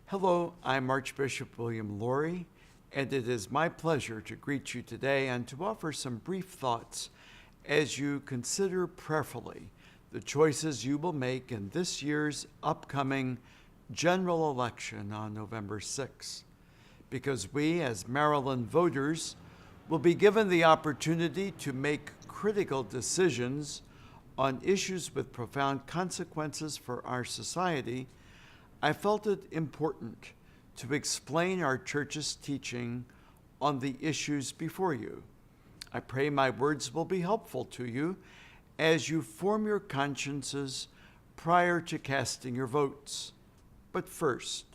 Hello, I'm Archbishop William E, and it is my pleasure to greet you today and to offer some brief thoughts as you consider prayerfully the choices you will make in this year's upcoming general election on November 6th. Because we, as Maryland voters, will be given the opportunity to make critical decisions on issues with profound consequences for our society, I felt it important to explain our church's teaching on the issues before you. I pray my words will be helpful to you as you form your consciences prior to casting your votes. But first,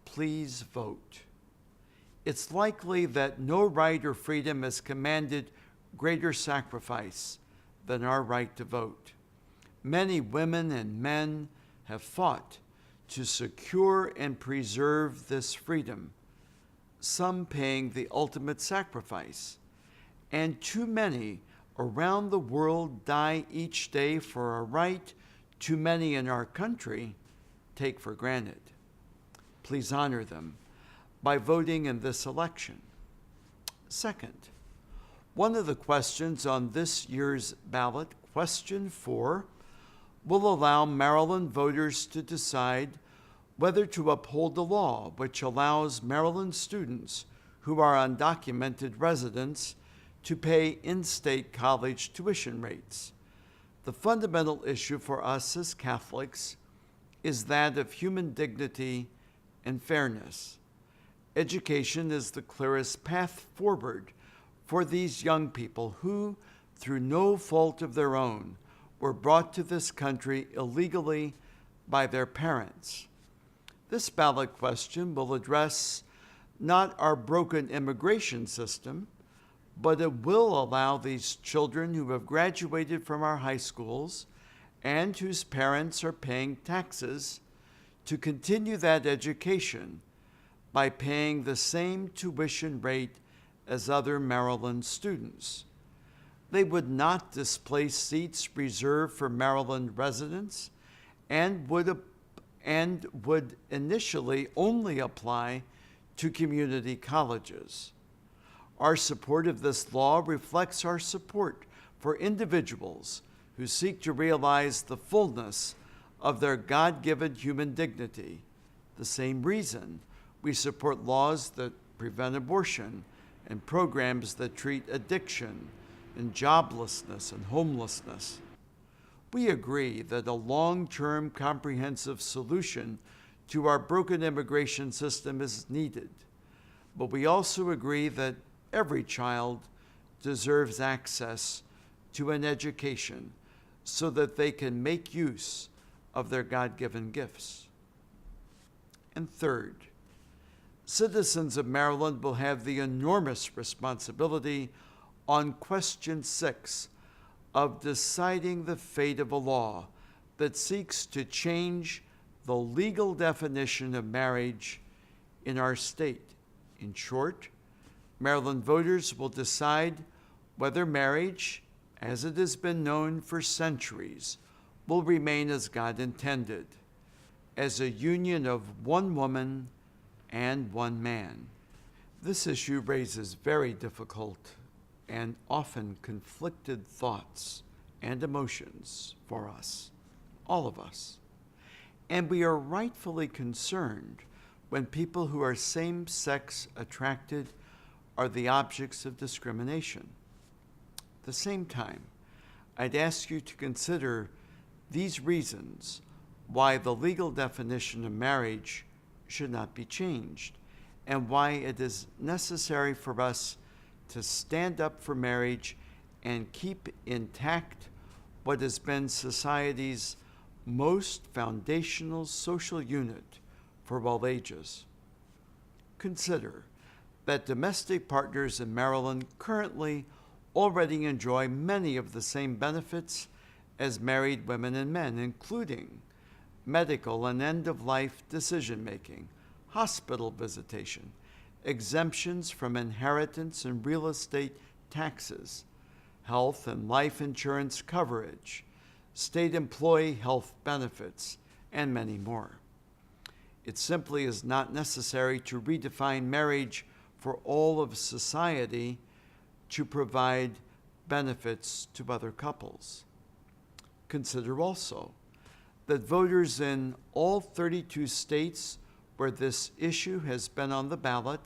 please vote. It's likely that no right or freedom has commanded greater sacrifice than our right to vote. Many women and men have fought to secure and preserve this freedom, some paying the ultimate sacrifice. And too many around the world die each day for a right too many in our country take for granted. Please honor them by voting in this election. Second, one of the questions on this year's ballot, question 4, will allow Maryland voters to decide whether to uphold the law which allows Maryland students who are undocumented residents to pay in-state college tuition rates. The fundamental issue for us as Catholics is that of human dignity and fairness. Education is the clearest path forward for these young people who, through no fault of their own, were brought to this country illegally by their parents. This ballot question will address not our broken immigration system, but it will allow these children who have graduated from our high schools and whose parents are paying taxes to continue that education by paying the same tuition rate as other Maryland students. They would not displace seats reserved for Maryland residents and would initially only apply to community colleges. Our support of this law reflects our support for individuals who seek to realize the fullness of their God-given human dignity. The same reason we support laws that prevent abortion and programs that treat addiction and joblessness and homelessness. We agree that a long-term comprehensive solution to our broken immigration system is needed, but we also agree that every child deserves access to an education so that they can make use of their God-given gifts. And third, citizens of Maryland will have the enormous responsibility on question 6 of deciding the fate of a law that seeks to change the legal definition of marriage in our state. In short, Maryland voters will decide whether marriage, as it has been known for centuries, will remain as God intended, as a union of one woman and one man. This issue raises very difficult and often conflicted thoughts and emotions for us, all of us. And we are rightfully concerned when people who are same-sex attracted are the objects of discrimination. At the same time, I'd ask you to consider these reasons why the legal definition of marriage should not be changed and why it is necessary for us to stand up for marriage and keep intact what has been society's most foundational social unit for all ages. Consider that domestic partners in Maryland currently already enjoy many of the same benefits as married women and men, including medical and end-of-life decision-making, hospital visitation, exemptions from inheritance and real estate taxes, health and life insurance coverage, state employee health benefits, and many more. It simply is not necessary to redefine marriage for all of society to provide benefits to other couples. Consider also that voters in all 32 states where this issue has been on the ballot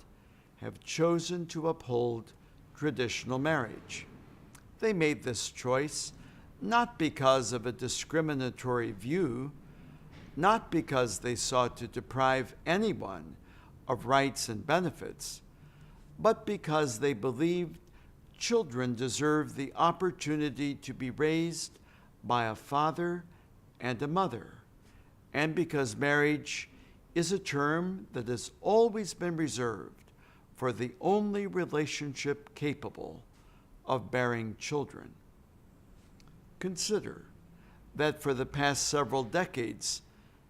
have chosen to uphold traditional marriage. They made this choice not because of a discriminatory view, not because they sought to deprive anyone of rights and benefits, but because they believed children deserve the opportunity to be raised by a father and a mother, and because marriage is a term that has always been reserved for the only relationship capable of bearing children. Consider that for the past several decades,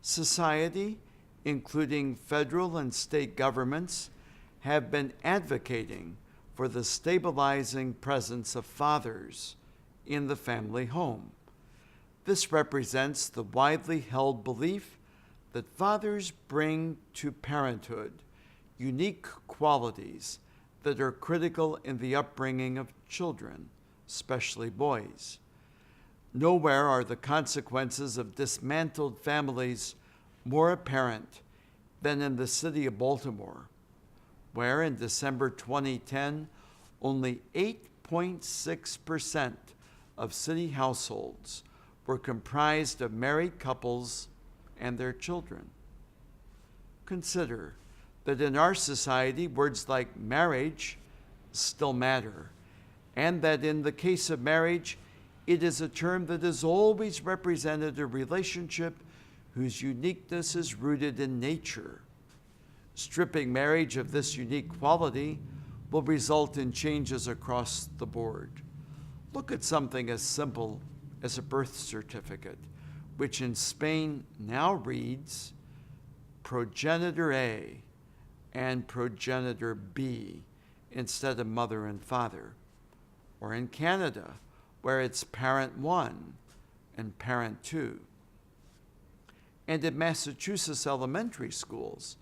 society, including federal and state governments, have been advocating for the stabilizing presence of fathers in the family home. This represents the widely held belief that fathers bring to parenthood unique qualities that are critical in the upbringing of children, especially boys. Nowhere are the consequences of dismantled families more apparent than in the city of Baltimore, where in December 2010, only 8.6% of city households were comprised of married couples and their children. Consider that in our society, words like marriage still matter, and that in the case of marriage, it is a term that has always represented a relationship whose uniqueness is rooted in nature. Stripping marriage of this unique quality will result in changes across the board. Look at something as simple as a birth certificate, which in Spain now reads progenitor A and progenitor B instead of mother and father. Or in Canada, where it's parent 1 and parent 2. And in Massachusetts elementary schools,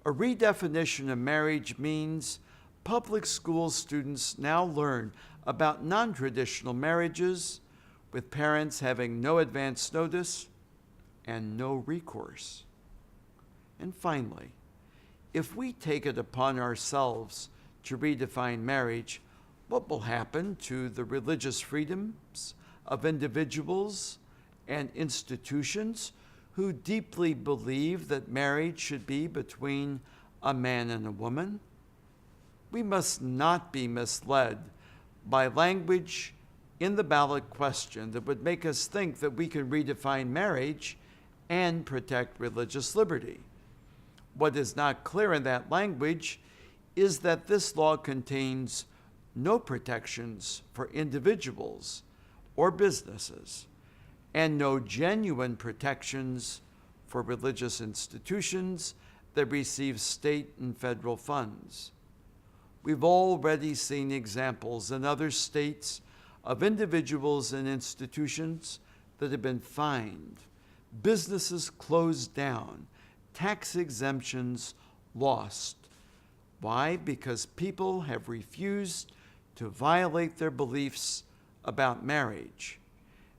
a redefinition of marriage means public school students now learn about non-traditional marriages with parents having no advance notice and no recourse. And finally, if we take it upon ourselves to redefine marriage, what will happen to the religious freedoms of individuals and institutions who deeply believe that marriage should be between a man and a woman? We must not be misled by language in the ballot question that would make us think that we can redefine marriage and protect religious liberty. What is not clear in that language is that this law contains no protections for individuals or businesses, and no genuine protections for religious institutions that receive state and federal funds. We've already seen examples in other states of individuals and institutions that have been fined, businesses closed down, tax exemptions lost. Why? Because people have refused to violate their beliefs about marriage.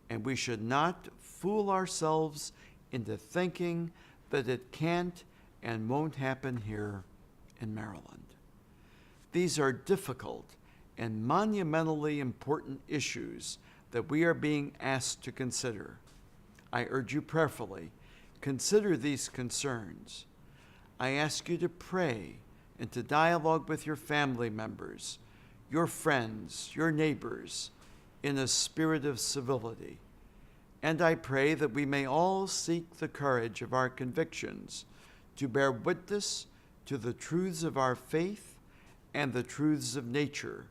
And we should not fool ourselves into thinking that it can't and won't happen here in Maryland. These are difficult and monumentally important issues that we are being asked to consider. I urge you prayerfully, consider these concerns. I ask you to pray and to dialogue with your family members, your friends, your neighbors, in a spirit of civility. And I pray that we may all seek the courage of our convictions to bear witness to the truths of our faith and the truths of nature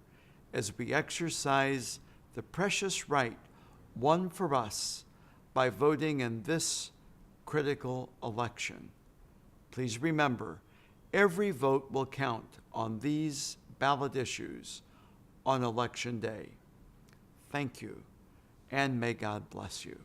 as we exercise the precious right won for us by voting in this critical election. Please remember, every vote will count on these ballot issues on Election Day. Thank you, and may God bless you.